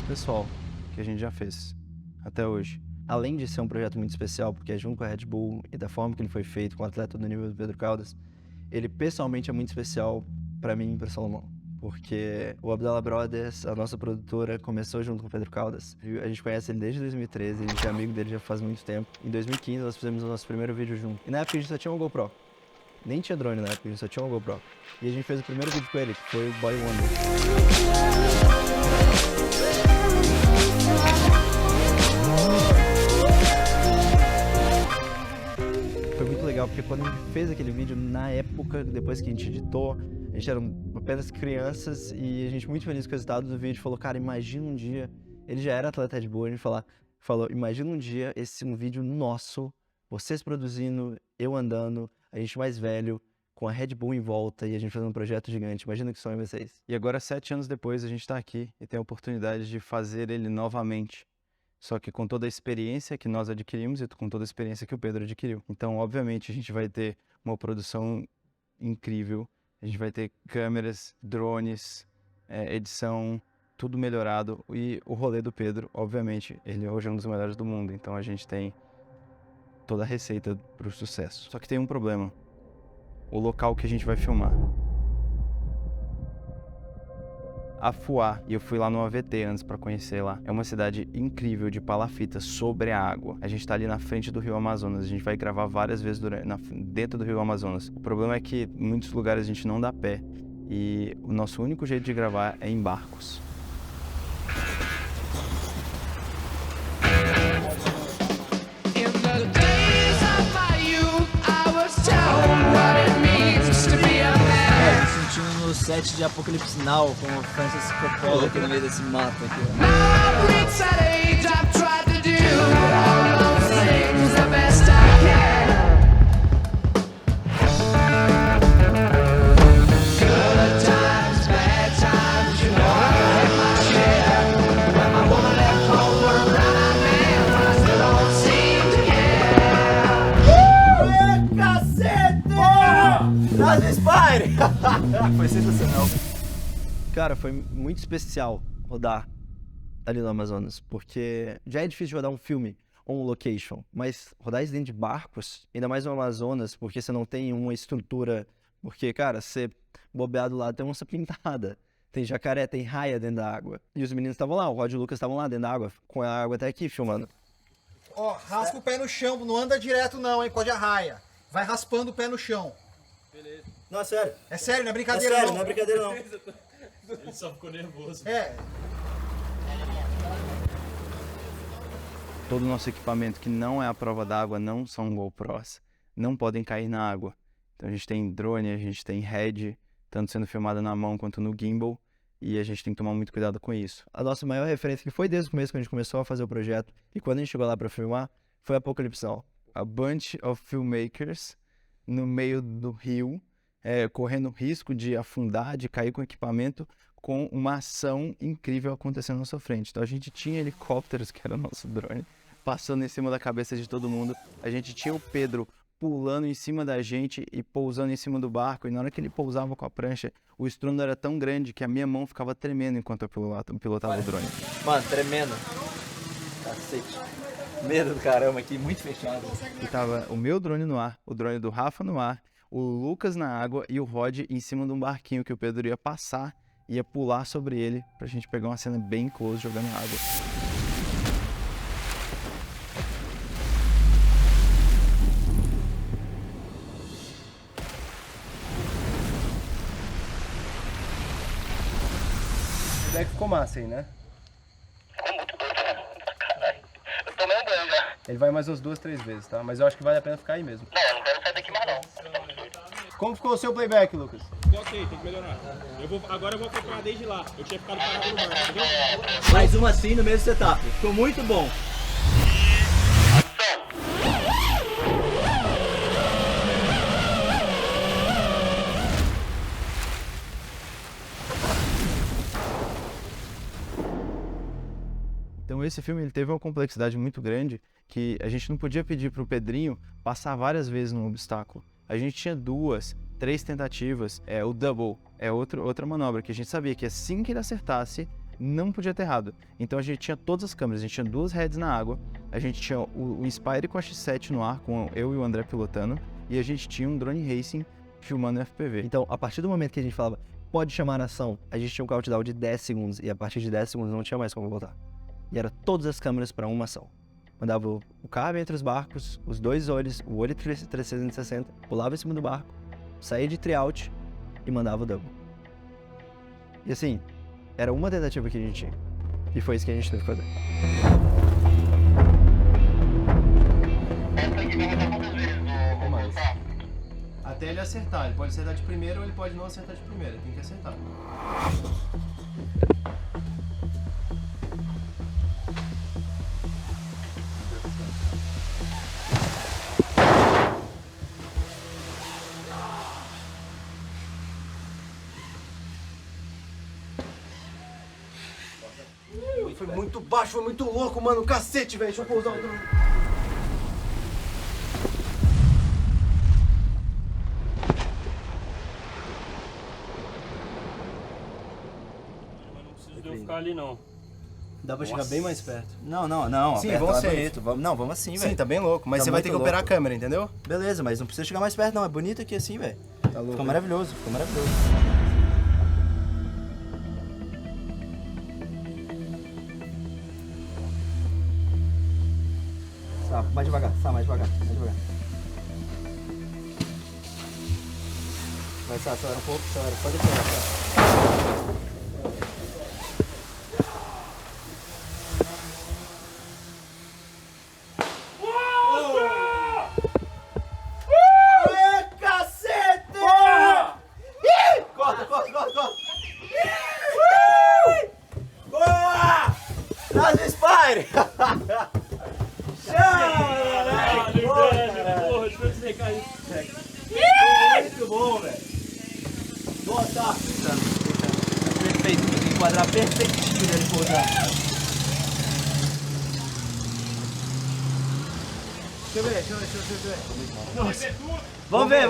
pessoal que a gente já fez até hoje. Além de ser um projeto muito especial, porque é junto com a Red Bull e da forma que ele foi feito, com o atleta do nível do Pedro Caldas, ele pessoalmente é muito especial para mim e para Salomão. Porque o Abdallah Brothers, a nossa produtora, começou junto com o Pedro Caldas. A gente conhece ele desde 2013, a gente é amigo dele já faz muito tempo. Em 2015 nós fizemos o nosso primeiro vídeo junto. E na época a gente só tinha uma GoPro. Nem tinha drone na época, a gente só tinha uma GoPro. E a gente fez o primeiro vídeo com ele, que foi o Boy Wonder. Foi muito legal, porque quando a gente fez aquele vídeo, na época, depois que a gente editou, a gente era apenas crianças e a gente muito feliz com o resultado do vídeo. Falou, cara, imagina um dia, ele já era atleta Red Bull, a gente falou, imagina um dia um vídeo nosso, vocês produzindo, eu andando, a gente mais velho, com a Red Bull em volta e a gente fazendo um projeto gigante. Imagina que sonho vocês. E agora, 7 anos depois, a gente tá aqui e tem a oportunidade de fazer ele novamente. Só que com toda a experiência que nós adquirimos e com toda a experiência que o Pedro adquiriu. Então, obviamente, a gente vai ter uma produção incrível. A gente vai ter câmeras, drones, edição, tudo melhorado. E o rolê do Pedro, obviamente, ele hoje é um dos melhores do mundo. Então, a gente tem toda a receita para o sucesso. Só que tem um problema. O local que a gente vai filmar. Afuá, e eu fui lá no AVT antes pra conhecer lá. É uma cidade incrível de palafita sobre a água. A gente tá ali na frente do Rio Amazonas, a gente vai gravar várias vezes dentro do Rio Amazonas. O problema é que em muitos lugares a gente não dá pé e o nosso único jeito de gravar é em barcos. No set de Apocalipse Now com o Francis Coppola aqui no meio desse mato aqui, Foi sensacional. Cara, foi muito especial rodar ali no Amazonas, porque já é difícil rodar um filme ou um location, mas rodar isso dentro de barcos, ainda mais no Amazonas, porque você não tem uma estrutura, porque, cara, você bobeado lá tem onça pintada, tem jacaré, tem raia dentro da água. E os meninos estavam lá, o Rod e o Lucas estavam lá dentro da água, com a água até aqui filmando. Ó, raspa o pé no chão, não anda direto não, hein, pode arraia. Vai raspando o pé no chão. Beleza. Não, é sério. É sério, não é brincadeira não. não. É brincadeira não. Ele só ficou nervoso. É. Todo o nosso equipamento que não é a prova d'água, não são GoPros, não podem cair na água. Então a gente tem drone, a gente tem head, tanto sendo filmada na mão quanto no gimbal, e a gente tem que tomar muito cuidado com isso. A nossa maior referência, que foi desde o começo, quando a gente começou a fazer o projeto, e quando a gente chegou lá para filmar, foi Apocalipse Now. A bunch of filmmakers no meio do rio, correndo risco de afundar, de cair com o equipamento, com uma ação incrível acontecendo na sua frente. Então a gente tinha helicópteros, que era o nosso drone, passando em cima da cabeça de todo mundo. A gente tinha o Pedro pulando em cima da gente e pousando em cima do barco. E na hora que ele pousava com a prancha, o estrondo era tão grande que a minha mão ficava tremendo enquanto eu pilotava o drone. Mano, tremendo. Cacete. Medo do caramba aqui, muito fechado. E tava o meu drone no ar, o drone do Rafa no ar, o Lucas na água e o Rod em cima de um barquinho que o Pedro ia passar, ia pular sobre ele pra gente pegar uma cena bem close jogando água. O deck ficou massa aí, né? Ficou muito doido, né? Caralho. Eu tomei um banho já. Ele vai mais umas 2, 3 vezes, tá? Mas eu acho que vale a pena ficar aí mesmo. Não, eu não quero sair daqui mais não. Eu tô muito doido. Como ficou o seu playback, Lucas? Ok, tem que melhorar. Agora eu vou acompanhar desde lá. Eu tinha ficado parado no barco, entendeu? Mais uma assim no mesmo setup. Ficou muito bom. Então esse filme ele teve uma complexidade muito grande que a gente não podia pedir pro Pedrinho passar várias vezes num obstáculo. A gente tinha 2, 3 tentativas, o double, outra manobra que a gente sabia que assim que ele acertasse, não podia ter errado. Então a gente tinha todas as câmeras, a gente tinha 2 heads na água, a gente tinha o Inspire com a X7 no ar, com eu e o André pilotando, e a gente tinha um drone racing filmando FPV. Então, a partir do momento que a gente falava, pode chamar a ação, a gente tinha um countdown de 10 segundos, e a partir de 10 segundos não tinha mais como voltar. E era todas as câmeras para uma ação. Mandava o cabo entre os barcos, os 2 olhos, o olho 360, pulava em cima do barco, saía de tryout e mandava o double. E assim, era uma tentativa que a gente tinha. E foi isso que a gente teve que fazer. Essa aqui vai rodar quantas vezes, ô Gustavo? Até ele acertar. Ele pode acertar de primeira ou ele pode não acertar de primeira. Tem que acertar. Foi muito baixo, foi muito louco, mano. Cacete, velho. Deixa eu pousar o drone. Não preciso de eu ficar ali, não. Dá pra chegar bem mais perto. Não. Sim, aperta vamos lá ser. bonito. Vamos assim, velho. Sim, tá bem louco. Mas Tá você vai ter que muito operar louco. a câmera, entendeu? Beleza, mas não precisa chegar mais perto, não. É bonito aqui assim, velho. Tá louco. Ficou maravilhoso, ficou maravilhoso. Tá, mais devagar, mais devagar. Vai, acelera um pouco, acelera. Pode acelerar, Traz o Spire! Porra, deixa eu desligar isso. Muito bom, velho. Nossa! Perfeito, tem que enquadrar perfeitinho ele pousar. Deixa eu ver. Nossa. Vamos ver.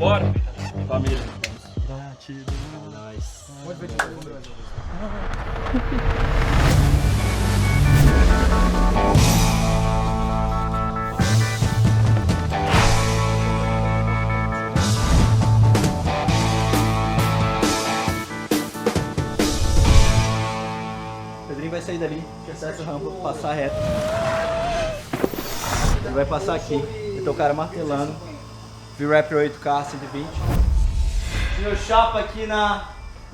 Vambora, família. O Pedrinho vai sair dali, acessar essa rampa, passar reto. Ele vai passar aqui. Vai ter o cara martelando. V-Raptor 8K 120. Tinha o chapa aqui no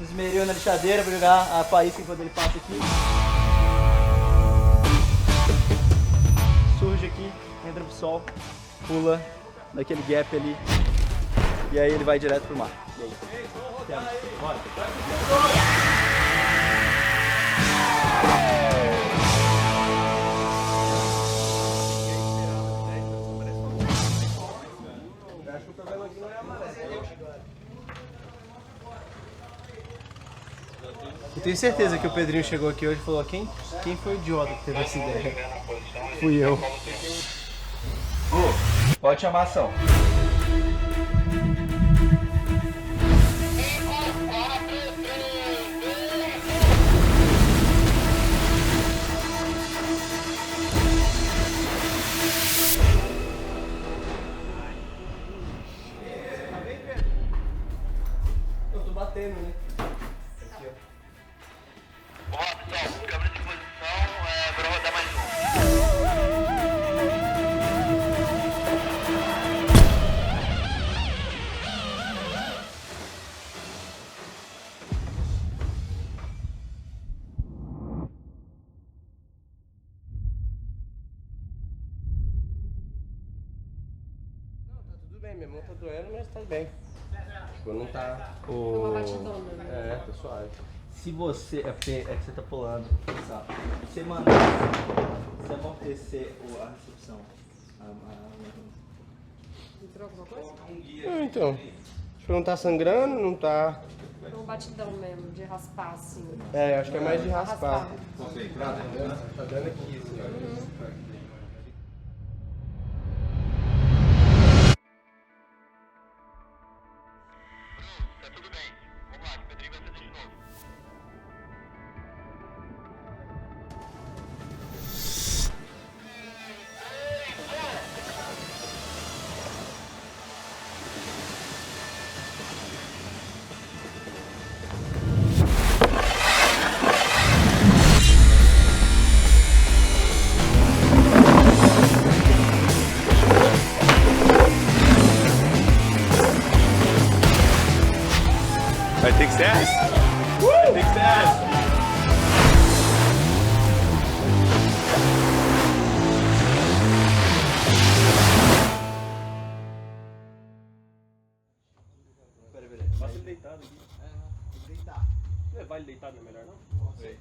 esmeril, na lixadeira, pra jogar a faísca enquanto ele passa aqui. Surge aqui, entra pro sol, pula naquele gap ali. E aí ele vai direto pro mar. E aí? Bora. Eu tenho certeza que o Pedrinho chegou aqui hoje e falou: quem foi o idiota que teve essa ideia? Fui eu. Pode chamar a ação. Eu tô batendo, né? Ó, pessoal, câmera de posição, pra rodar mais um. minha mão tá doendo, mas tá bem. Tipo, não tá... Uma batidona, né? tá suave. Se você... É porque é que você tá pulando, sabe? Você mandar... Se amortecer a recepção... Entrou alguma coisa? Então, tipo, não tá sangrando, não tá... É um batidão mesmo, de raspar assim. Acho que é mais de raspar. Raspar. Tá dando aqui isso, né? Tá tudo bem. Vamos lá, que o Pedrinho vai fazer de novo. Vai ter que ser essa? Vai ter que ser essa. Peraí. Basta ele deitado aqui. Tem que deitar. Levar ele deitado não é melhor não? Não sei.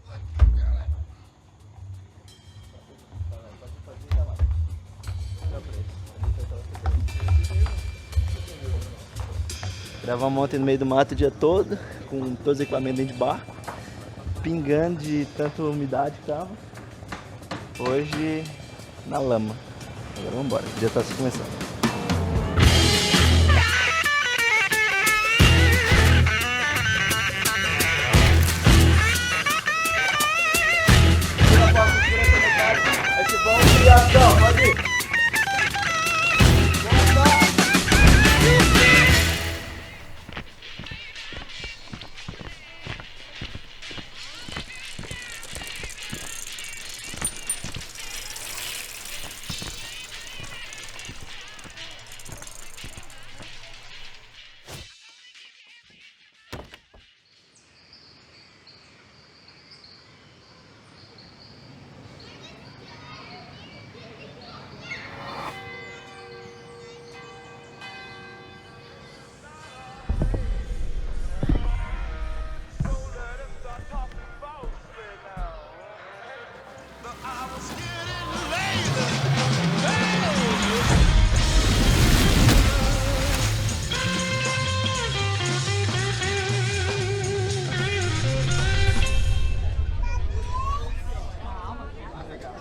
Gravamos ontem no meio do mato o dia todo, com todos os equipamentos dentro de barco, pingando de tanta umidade que tava. Hoje, na lama. Agora vamos embora, o dia tá se começando. Pode ir.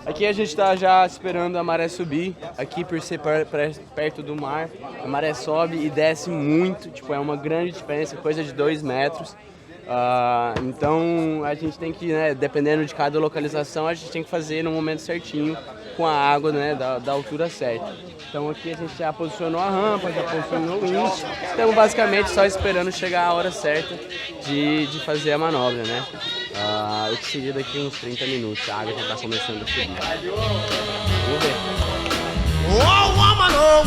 Aqui a gente tá já esperando a maré subir, aqui por ser perto do mar, a maré sobe e desce muito, tipo, é uma grande diferença, coisa de 2 metros. Então a gente tem que, né, dependendo de cada localização, a gente tem que fazer no momento certinho, com a água, né, da altura certa. Então aqui a gente já posicionou a rampa, já posicionou o winch, estamos basicamente só esperando chegar a hora certa de fazer a manobra, né. Eu que seria daqui uns 30 minutos, a água já está começando a subir. Vamos ver. Oh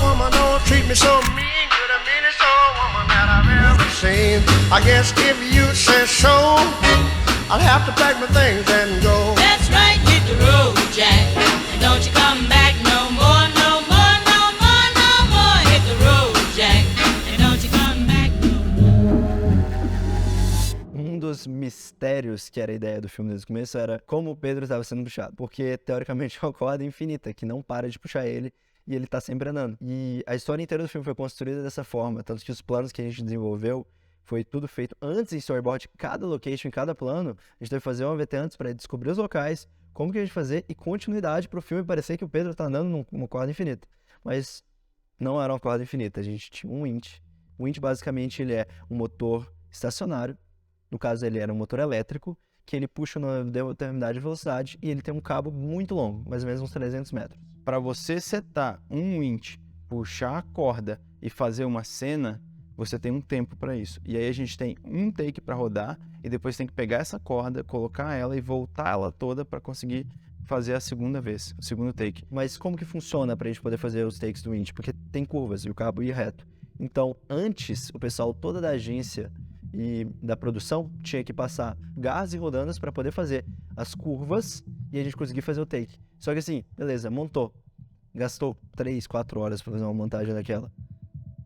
woman, don't treat me so mean. You're the meanest old woman that I've ever seen. I guess if you say so, I'll have to pack my things and go. That's right, hit the road, Jack. And don't you come back no more, no more, no more, no more. Hit the road, Jack. And don't you come back no more. Um dos mistérios que era a ideia do filme desde o começo era como o Pedro estava sendo puxado. Porque, teoricamente, é uma corda infinita que não para de puxar ele e ele tá sempre andando. E a história inteira do filme foi construída dessa forma, tanto que os planos que a gente desenvolveu foi tudo feito antes em storyboard. Cada location, cada plano, a gente teve que fazer uma VT antes para descobrir os locais, como que a gente fazer e continuidade pro filme parecer que o Pedro tá andando numa corda infinita. Mas não era uma corda infinita, a gente tinha um winch. O winch, basicamente, ele é um motor estacionário. No caso, ele era um motor elétrico, que ele puxa numa determinada velocidade e ele tem um cabo muito longo, mais ou menos uns 300 metros. Para você setar um winch, puxar a corda e fazer uma cena, você tem um tempo para isso. E aí a gente tem um take para rodar e depois tem que pegar essa corda, colocar ela e voltar ela toda para conseguir fazer a segunda vez, o segundo take. Mas como que funciona para a gente poder fazer os takes do winch? Porque tem curvas e o cabo ia reto. Então, antes, o pessoal toda da agência e da produção tinha que passar gás e rodanas para poder fazer as curvas e a gente conseguir fazer o take. Só que assim, beleza, montou. Gastou 3, 4 horas para fazer uma montagem daquela.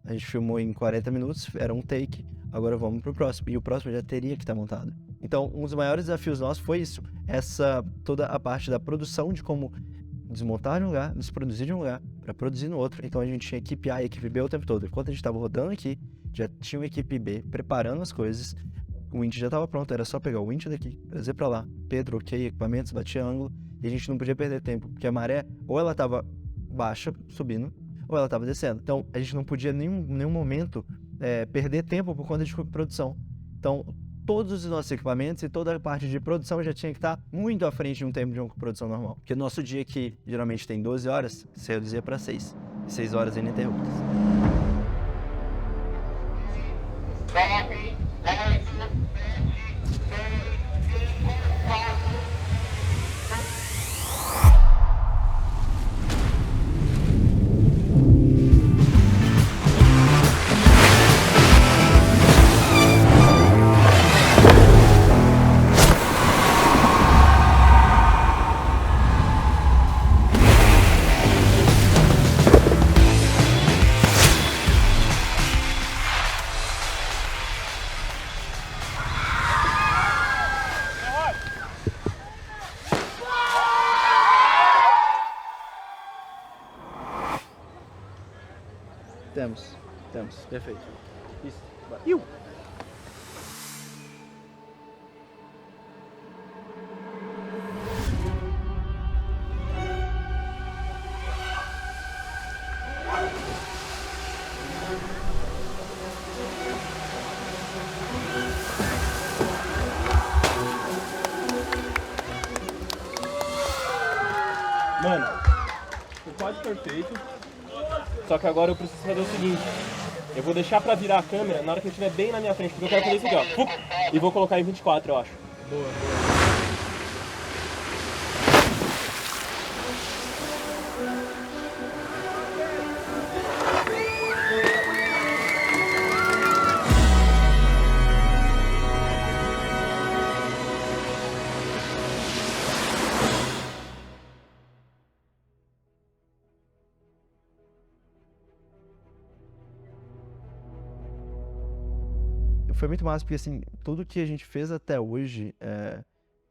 A gente filmou em 40 minutos, era um take, agora vamos pro próximo. E o próximo já teria que estar montado. Então, um dos maiores desafios nossos foi isso. Toda a parte da produção, de como desmontar de um lugar, desproduzir de um lugar, para produzir no outro. Então a gente tinha equipe A e equipe B o tempo todo. Enquanto a gente estava rodando aqui, já tinha uma equipe B preparando as coisas. O winch já estava pronto, era só pegar o winch daqui, trazer para lá. Pedro, ok, equipamentos, batia ângulo. E a gente não podia perder tempo, porque a maré, ou ela estava baixa, subindo, ou ela estava descendo. Então a gente não podia em nenhum momento perder tempo por conta de produção. Então todos os nossos equipamentos e toda a parte de produção já tinha que estar muito à frente de um tempo de uma produção normal. Porque o nosso dia aqui geralmente tem 12 horas, se reduzia para 6. E 6 horas ininterruptas. Temos, perfeito. Isso, bora. Mano, foi quase perfeito. Só que agora eu preciso fazer o seguinte. Eu vou deixar pra virar a câmera na hora que eu estiver bem na minha frente, porque eu quero fazer isso aqui, ó. E vou colocar em 24, eu acho. Boa. Foi muito massa, porque assim, tudo que a gente fez até hoje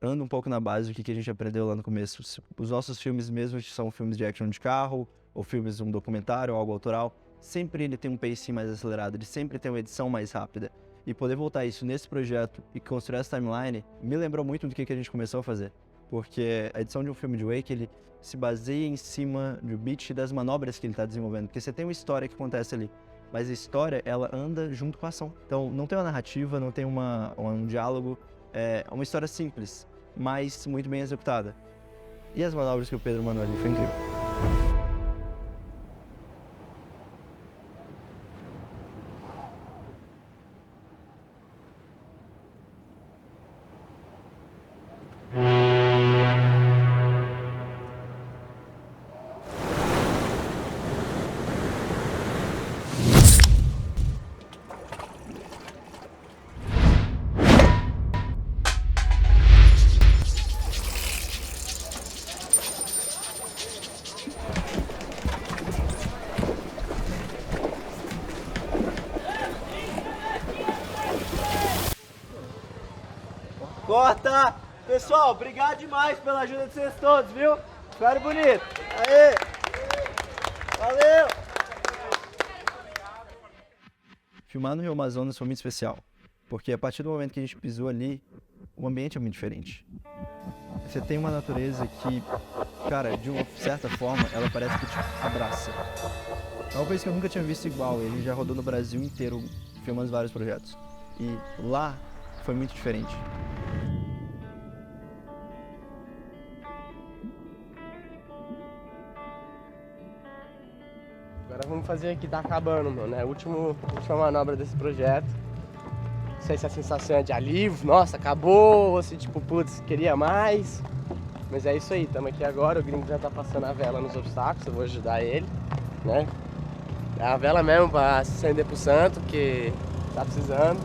anda um pouco na base do que a gente aprendeu lá no começo. Os nossos filmes, mesmo que são filmes de action de carro, ou filmes de um documentário, ou algo autoral, sempre ele tem um pacing mais acelerado, ele sempre tem uma edição mais rápida. E poder voltar isso nesse projeto e construir essa timeline, me lembrou muito do que a gente começou a fazer. Porque a edição de um filme de Wake, ele se baseia em cima do beat e das manobras que ele está desenvolvendo. Porque você tem uma história que acontece ali, mas a história, ela anda junto com a ação. Então, não tem uma narrativa, não tem um diálogo. É uma história simples, mas muito bem executada. E as manobras que o Pedro mandou ali, foi incrível. Corta! Pessoal, obrigado demais pela ajuda de vocês todos, viu? Ficaram bonito. Aê! Valeu! Filmar no Rio Amazonas foi muito especial, porque a partir do momento que a gente pisou ali, o ambiente é muito diferente. Você tem uma natureza que, cara, de uma certa forma, ela parece que te abraça. É uma coisa que eu nunca tinha visto igual, ele já rodou no Brasil inteiro, filmando vários projetos. E lá foi muito diferente. Agora vamos fazer aqui, tá acabando, mano, né? Última manobra desse projeto. Não sei se a sensação é de alívio, nossa, acabou, ou se tipo, putz, queria mais. Mas é isso aí, estamos aqui agora, o gringo já tá passando a vela nos obstáculos, eu vou ajudar ele, né? É a vela mesmo pra se acender pro santo, porque tá precisando.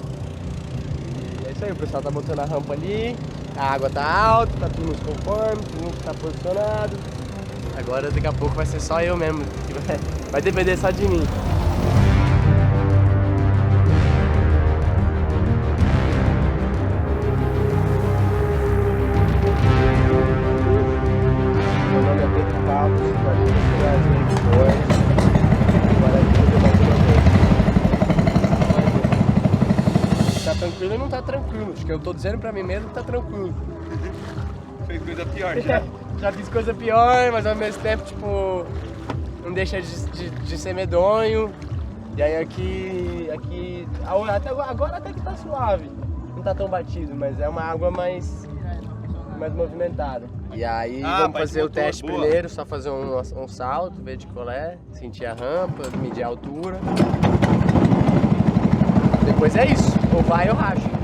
E é isso aí, o pessoal tá botando a rampa ali, a água tá alta, tá tudo nos conformes, tudo tá posicionado. Agora daqui a pouco vai ser só eu mesmo, que vai depender só de mim. tranquilo e não tá tranquilo. Acho que eu tô dizendo pra mim mesmo que tá tranquilo. Fez coisa pior já. Já fiz coisa pior, mas ao mesmo tempo, tipo, não deixa de ser medonho. E aí agora até que tá suave. Não tá tão batido, mas é uma água mais movimentada. E aí vamos fazer o teste primeiro, só fazer um salto, ver de colé, sentir a rampa, medir a altura. Depois é isso, ou vai ou racha.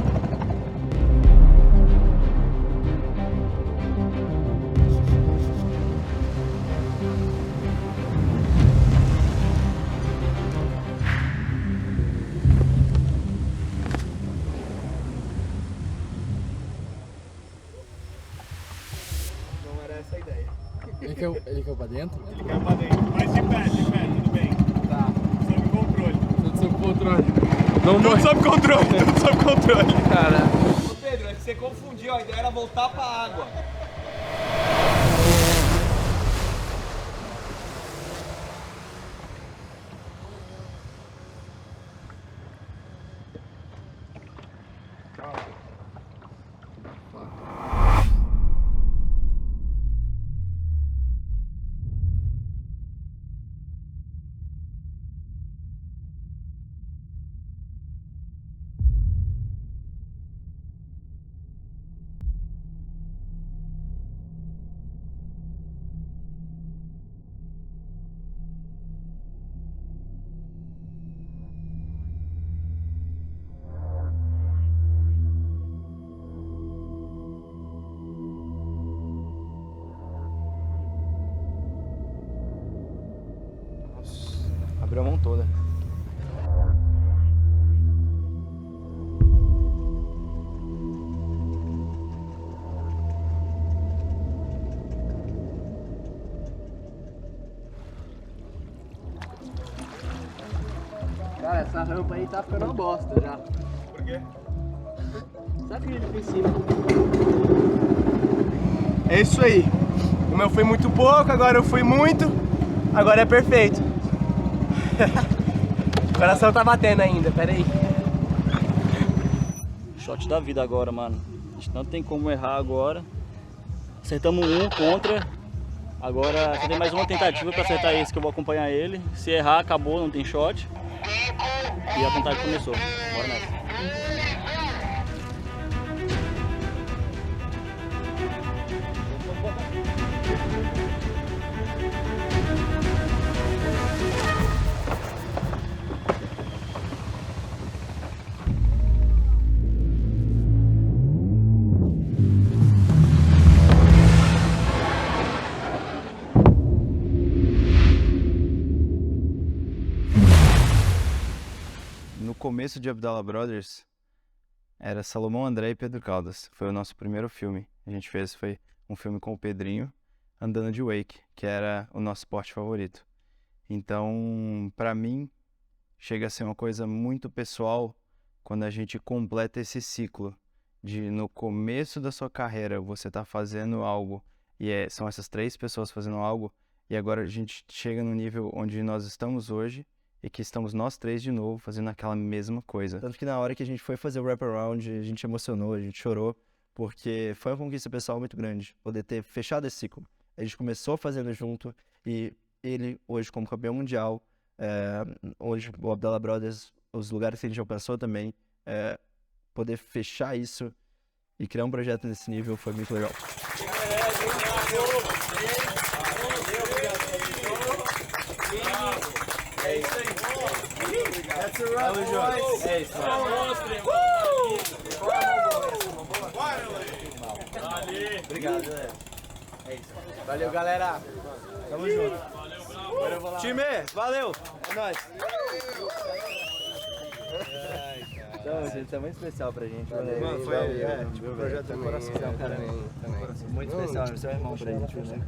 Ele caiu pra dentro? Ele caiu pra dentro. Mas de pé, tudo bem. Tá. Sob controle. Tudo sob controle. Tudo sob controle, tudo sob controle. Cara. Ô Pedro, é que você confundiu, a ideia era voltar pra água. Abriu a mão toda. Cara, essa rampa aí tá ficando uma bosta já. Por quê? Só que ele por cima. É isso aí. Como eu fui muito pouco, agora eu fui muito. Agora é perfeito. O coração tá batendo ainda, pera aí. Shot da vida agora, mano. A gente não tem como errar agora. Acertamos um contra. Agora só tem mais uma tentativa pra acertar esse que eu vou acompanhar ele. Se errar, acabou, não tem shot. E a contagem começou. Bora nessa. No começo de Abdala Brothers, era Salomão André e Pedro Caldas. Foi o nosso primeiro filme. A gente fez, foi um filme com o Pedrinho, andando de wake, que era o nosso esporte favorito. Então, pra mim, chega a ser uma coisa muito pessoal quando a gente completa esse ciclo de no começo da sua carreira você tá fazendo algo e são essas 3 pessoas fazendo algo e agora a gente chega no nível onde nós estamos hoje e que estamos nós 3 de novo fazendo aquela mesma coisa. Tanto que na hora que a gente foi fazer o wraparound, a gente emocionou, a gente chorou, porque foi uma conquista pessoal muito grande, poder ter fechado esse ciclo. A gente começou fazendo junto e ele, hoje como campeão mundial, hoje o Abdala Brothers, os lugares que a gente já passou também, poder fechar isso e criar um projeto nesse nível foi muito legal. É isso aí. É isso, Obrigado, galera. É isso. Valeu, galera. Tamo junto. Time, valeu. É nóis. Então, gente, isso é muito especial pra gente. Mano, foi tipo um projeto do coração, cara. Muito especial, você é irmão pra gente, né?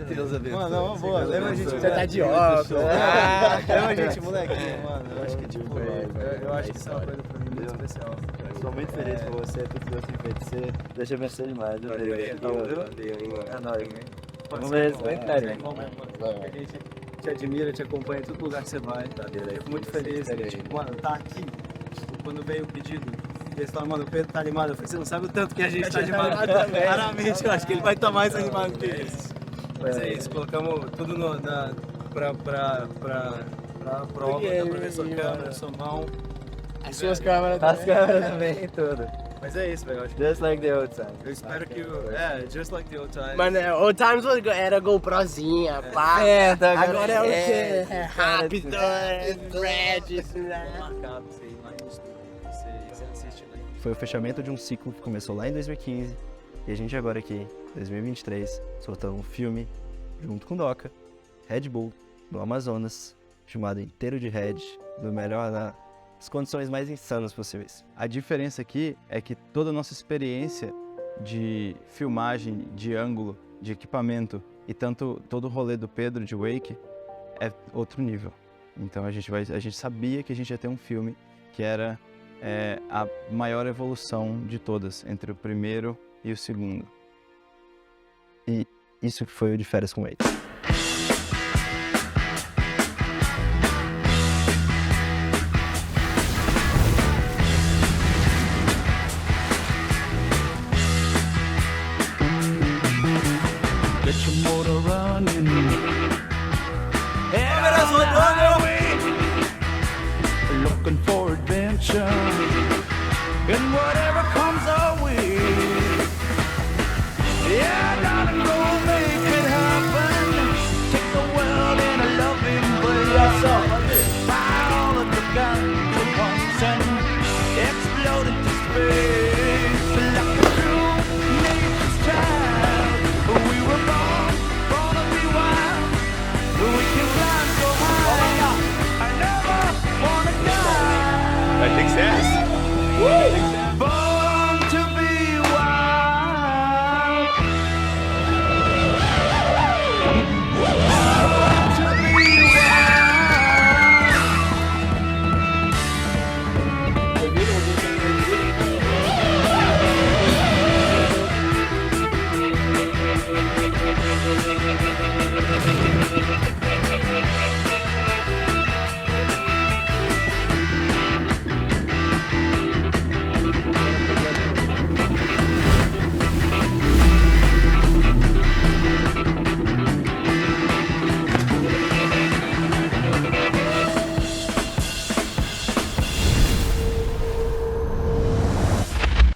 Deus abençoe. Mano, não, boa. Lembra a gente. Você tá de óculos. Lembra a gente, molequinho, mano. Eu acho que, tipo, eu acho que isso é uma coisa pra mim muito especial. Sou muito feliz por você, tudo que Deus tem feito. Você deixa abençoe demais, viu? É nóis. Vamos ver, vai carinho. A gente te admira, te acompanha em todo lugar que você vai. Fico muito feliz. Tipo, mano, tá aqui. quando veio o pedido, eles falaram, mano, o Pedro tá animado. Eu falei, você não sabe o tanto que a gente tá animado. também. Raramente eu acho que ele vai estar mais animado que isso. Mas é isso, colocamos tudo pra prova, dá pra ver sua câmera, sua mão. As suas câmeras As também. câmeras também, tudo. Mas é isso, velho. eu acho que- Just like the old time. Eu espero que just like the old times. Mano, old times era GoProzinha, pá. Tá, Agora é o quê? É é, rápido, é Red, né? Marcado, você ir lá no estúdio, você assiste lá. Foi o fechamento de um ciclo que começou lá em 2015 e a gente agora aqui, 2023, soltando um filme junto com Doca, Red Bull, no Amazonas, filmado inteiro de Red, do melhor nas condições mais insanas possíveis. A diferença aqui é que toda a nossa experiência de filmagem, de ângulo, de equipamento e todo o rolê do Pedro de Wake é outro nível. Então a gente sabia que a gente ia ter um filme que era a maior evolução de todas, entre o primeiro e o segundo. E isso que foi o de Férias com Wake. Get your motor running. Head out on the highway, looking for adventure, and whatever comes our way. Yeah, darling, go make it happen. Take the world in a loving embrace. Fire all of the guns at once and explode into space like a true nature's child. We were born to be wild. We can climb so high. I never wanna die. Vai ter que ser essa. Born